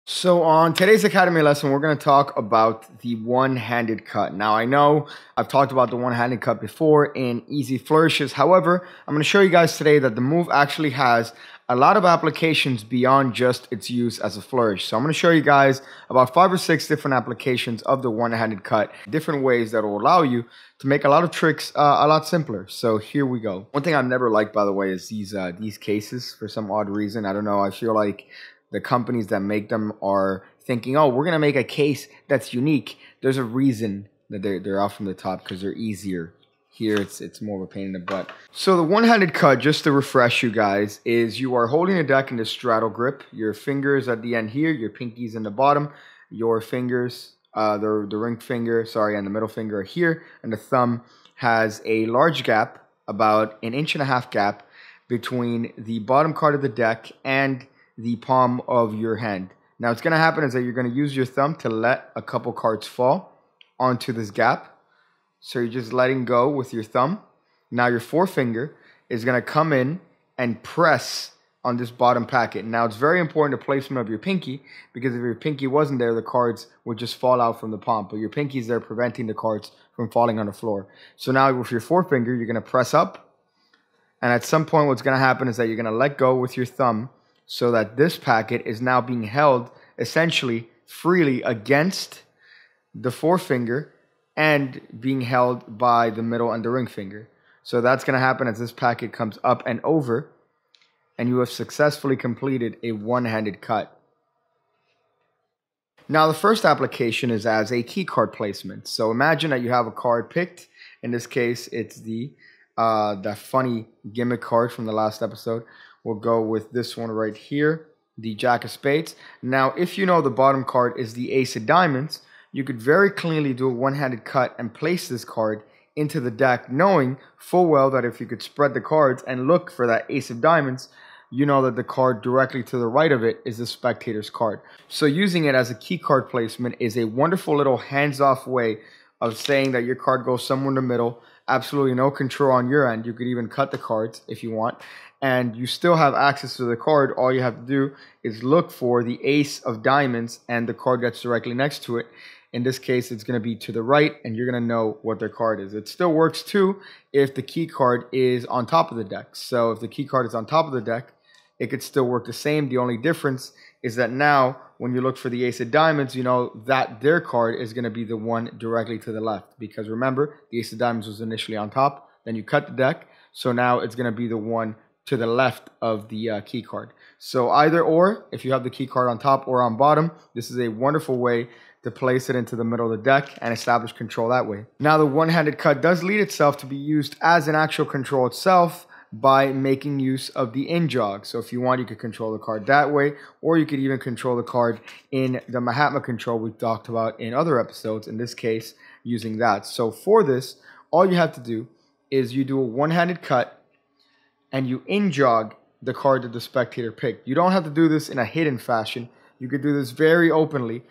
So on today's Academy lesson, we're going to talk about the one-handed cut. Now, I know I've talked about the one-handed cut before in easy flourishes. However, I'm going to show you guys today that the move actually has a lot of applications beyond just its use as a flourish. So I'm going to show you guys about 5 or 6 different applications of the one-handed cut, different ways that will allow you to make a lot of tricks a lot simpler. So here we go. One thing I've never liked, by the way, is these cases for some odd reason. I don't know. I feel like the companies that make them are thinking, oh, we're going to make a case that's unique. There's a reason that they're out from the top, because they're easier. Here, it's more of a pain in the butt. So the one-handed cut, just to refresh you guys, is you are holding a deck in the straddle grip. Your fingers at the end here, your pinkies in the bottom. Your fingers, the ring finger, and the middle finger are here. And the thumb has a large gap, about 1.5 inch gap, between the bottom card of the deck and the palm of your hand. Now, what's going to happen is that you're going to use your thumb to let a couple cards fall onto this gap. So you're just letting go with your thumb. Now your forefinger is going to come in and press on this bottom packet. Now, it's very important the placement of your pinky, because if your pinky wasn't there, the cards would just fall out from the palm. But your pinky's there preventing the cards from falling on the floor. So now with your forefinger, you're going to press up. And at some point, what's going to happen is that you're going to let go with your thumb, so that this packet is now being held essentially freely against the forefinger and being held by the middle and the ring finger. So that's going to happen as this packet comes up and over, and you have successfully completed a one-handed cut. Now, the first application is as a key card placement. So imagine that you have a card picked. In this case, it's that funny gimmick card from the last episode. We'll go with this one right here, the Jack of Spades. Now, if you know the bottom card is the Ace of Diamonds, you could very cleanly do a one-handed cut and place this card into the deck, knowing full well that if you could spread the cards and look for that Ace of Diamonds, you know that the card directly to the right of it is the spectator's card. So using it as a key card placement is a wonderful little hands-off way of saying that your card goes somewhere in the middle. Absolutely no control on your end. You could even cut the cards if you want, and you still have access to the card. All you have to do is look for the Ace of Diamonds, and the card that's directly next to it. In this case, it's going to be to the right, and you're going to know what their card is. It still works too if the key card is on top of the deck. So if the key card is on top of the deck, it could still work the same. The only difference is that now when you look for the Ace of Diamonds, you know that their card is going to be the one directly to the left. Because remember, the Ace of Diamonds was initially on top. Then you cut the deck. So now it's going to be the one to the left of the key card. So either or, if you have the key card on top or on bottom, this is a wonderful way to place it into the middle of the deck and establish control that way. Now, the one-handed cut does lead itself to be used as an actual control itself by making use of the in-jog. So if you want, you could control the card that way, or you could even control the card in the Mahatma control we talked about in other episodes, in this case, using that. So for this, all you have to do is you do a one-handed cut and you in-jog the card that the spectator picked. You don't have to do this in a hidden fashion. You could do this very openly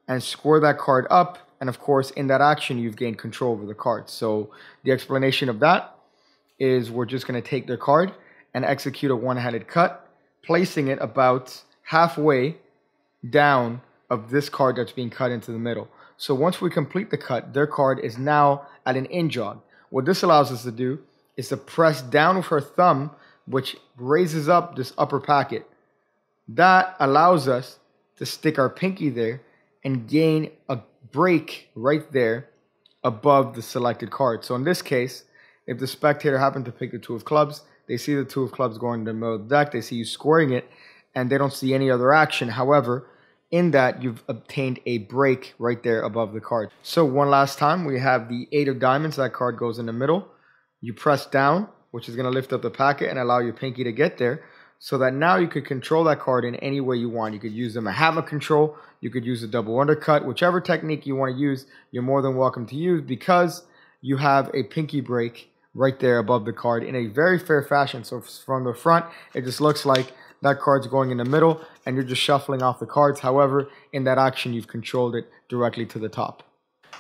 and score that card up. And of course, in that action, you've gained control over the card. So the explanation of that is we're just going to take their card and execute a one-handed cut, placing it about halfway down of this card that's being cut into the middle. So once we complete the cut, their card is now at an in-jog. What this allows us to do is to press down with our thumb, which raises up this upper packet. That allows us to stick our pinky there and gain a break right there above the selected card. So in this case, if the spectator happened to pick the 2 of clubs, they see the 2 of clubs going in the middle of the deck, they see you scoring it, and they don't see any other action. However, in that, you've obtained a break right there above the card. So one last time, we have the 8 of Diamonds. That card goes in the middle. You press down, which is going to lift up the packet and allow your pinky to get there, so that now you could control that card in any way you want. You could use the Mahatma control. You could use a double undercut. Whichever technique you want to use, you're more than welcome to use, because you have a pinky break right there above the card in a very fair fashion. So from the front, it just looks like that card's going in the middle and you're just shuffling off the cards. However, in that action, you've controlled it directly to the top.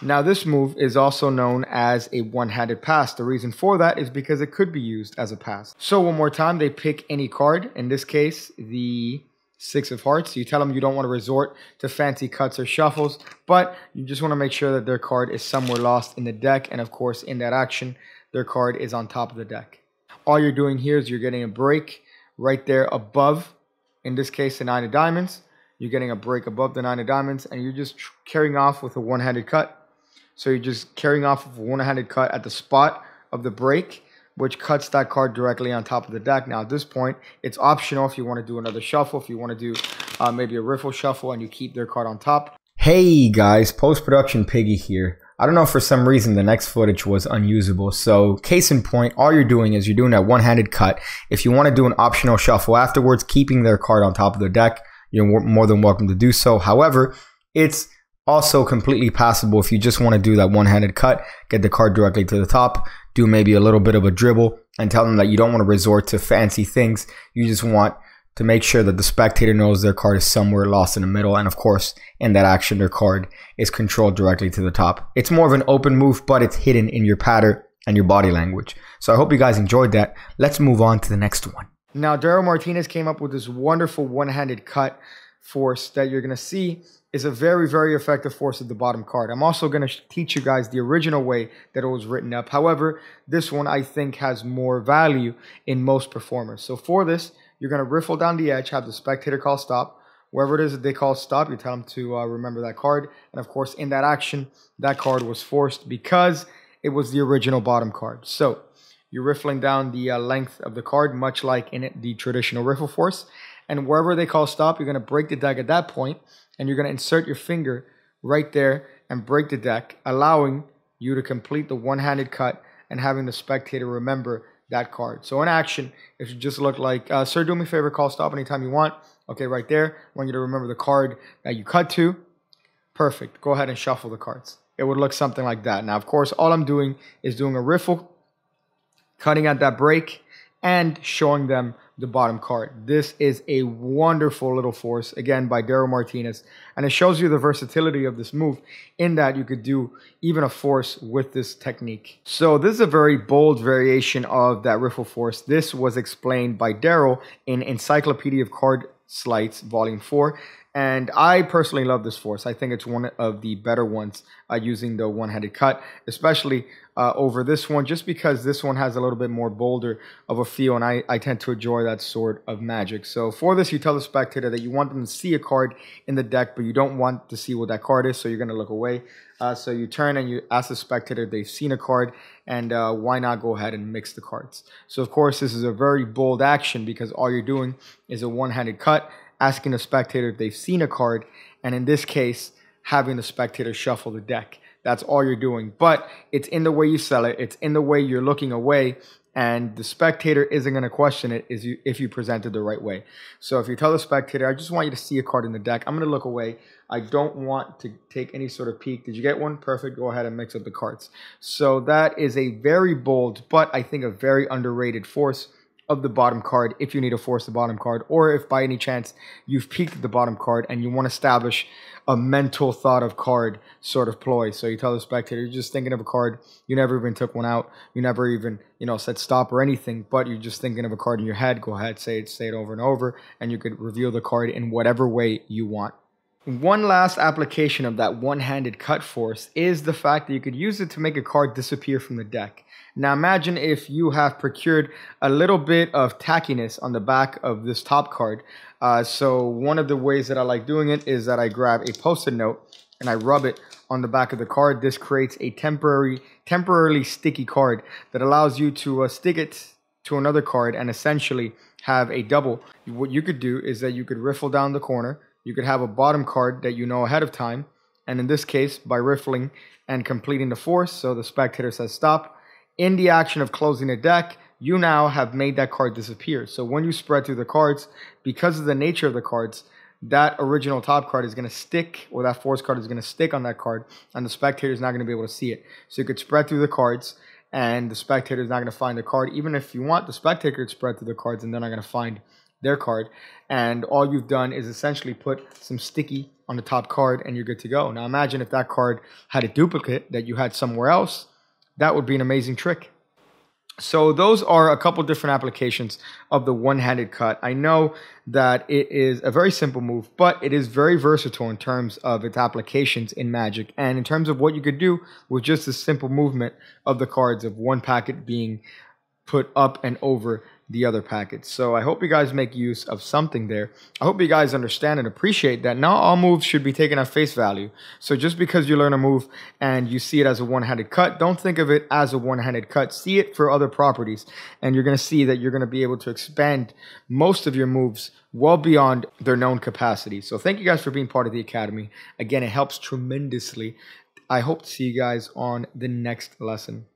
Now, this move is also known as a one-handed pass. The reason for that is because it could be used as a pass. So one more time, they pick any card. In this case, the 6 of hearts. You tell them you don't want to resort to fancy cuts or shuffles, but you just want to make sure that their card is somewhere lost in the deck. And of course, in that action, their card is on top of the deck. All you're doing here is you're getting a break right there above, in this case, the 9 of diamonds. You're getting a break above the 9 of diamonds, and you're just carrying off with a one-handed cut. So you're just carrying off with a one-handed cut at the spot of the break, which cuts that card directly on top of the deck. Now, at this point, it's optional if you want to do another shuffle, if you want to do maybe a riffle shuffle and you keep their card on top. Hey guys, post-production Piggy here. I don't know, for some reason the next footage was unusable. So case in point, all you're doing is you're doing that one-handed cut. If you want to do an optional shuffle afterwards, keeping their card on top of the deck, you're more than welcome to do so. However, it's also completely passable if you just want to do that one-handed cut, get the card directly to the top, do maybe a little bit of a dribble, and tell them that you don't want to resort to fancy things. You just want to make sure that the spectator knows their card is somewhere lost in the middle. And of course, in that action, their card is controlled directly to the top. It's more of an open move, but it's hidden in your pattern and your body language. So I hope you guys enjoyed that. Let's move on to the next one. Now, Daryl Martinez came up with this wonderful one-handed cut force that you're going to see is a very, very effective force at the bottom card. I'm also going to teach you guys the original way that it was written up. However, this one I think has more value in most performers. So for this, you're going to riffle down the edge, have the spectator call stop. Wherever it is that they call stop, you tell them to remember that card. And of course, in that action, that card was forced because it was the original bottom card. So you're riffling down the length of the card, much like in the traditional riffle force. And wherever they call stop, you're going to break the deck at that point, and you're going to insert your finger right there and break the deck, allowing you to complete the one-handed cut and having the spectator remember that card. So in action, if you just look like, sir, do me a favor, call stop anytime you want. Okay, right there. I want you to remember the card that you cut to. Perfect. Go ahead and shuffle the cards. It would look something like that. Now, of course, all I'm doing is doing a riffle, cutting at that break, and showing them the bottom card. This is a wonderful little force, again, by Daryl Martinez. And it shows you the versatility of this move in that you could do even a force with this technique. So this is a very bold variation of that riffle force. This was explained by Daryl in Encyclopedia of Card Sleights, Volume 4. And I personally love this force. I think it's one of the better ones using the one-handed cut, especially over this one, just because this one has a little bit more bolder of a feel, and I tend to enjoy that sort of magic. So for this, you tell the spectator that you want them to see a card in the deck, but you don't want to see what that card is, so you're going to look away. So you turn and you ask the spectator if they've seen a card, and why not go ahead and mix the cards. So of course, this is a very bold action because all you're doing is a one-handed cut, asking the spectator if they've seen a card, and in this case, having the spectator shuffle the deck. That's all you're doing. But it's in the way you sell it. It's in the way you're looking away, and the spectator isn't going to question it if you present it the right way. So if you tell the spectator, I just want you to see a card in the deck, I'm going to look away. I don't want to take any sort of peek. Did you get one? Perfect. Go ahead and mix up the cards. So that is a very bold, but I think a very underrated force of the bottom card if you need to force the bottom card, or if by any chance you've peeked at the bottom card and you want to establish a mental thought of card sort of ploy. So you tell the spectator, you're just thinking of a card, you never even took one out, you never even, said stop or anything, but you're just thinking of a card in your head. Go ahead, say it over and over, and you could reveal the card in whatever way you want. One last application of that one-handed cut force is the fact that you could use it to make a card disappear from the deck. Now imagine if you have procured a little bit of tackiness on the back of this top card. So one of the ways that I like doing it is that I grab a post-it note and I rub it on the back of the card. This creates a temporarily sticky card that allows you to stick it to another card and essentially have a double. What you could do is that you could riffle down the corner. You could have a bottom card that you know ahead of time, and in this case, by riffling and completing the force, so the spectator says stop, in the action of closing the deck, you now have made that card disappear. So when you spread through the cards, because of the nature of the cards, that original top card is going to stick, or that force card is going to stick on that card, and the spectator is not going to be able to see it. So you could spread through the cards, and the spectator is not going to find the card. Even if you want, the spectator could spread through the cards, and they're not going to find their card, and all you've done is essentially put some sticky on the top card and you're good to go. Now imagine if that card had a duplicate that you had somewhere else. That would be an amazing trick. So those are a couple different applications of the one-handed cut. I know that it is a very simple move, but it is very versatile in terms of its applications in Magic and in terms of what you could do with just a simple movement of the cards of one packet being put up and over the other packets. So I hope you guys make use of something there. I hope you guys understand and appreciate that not all moves should be taken at face value. So just because you learn a move and you see it as a one-handed cut, don't think of it as a one-handed cut. See it for other properties, and you're going to see that you're going to be able to expand most of your moves well beyond their known capacity. So thank you guys for being part of the Academy. Again, it helps tremendously. I hope to see you guys on the next lesson.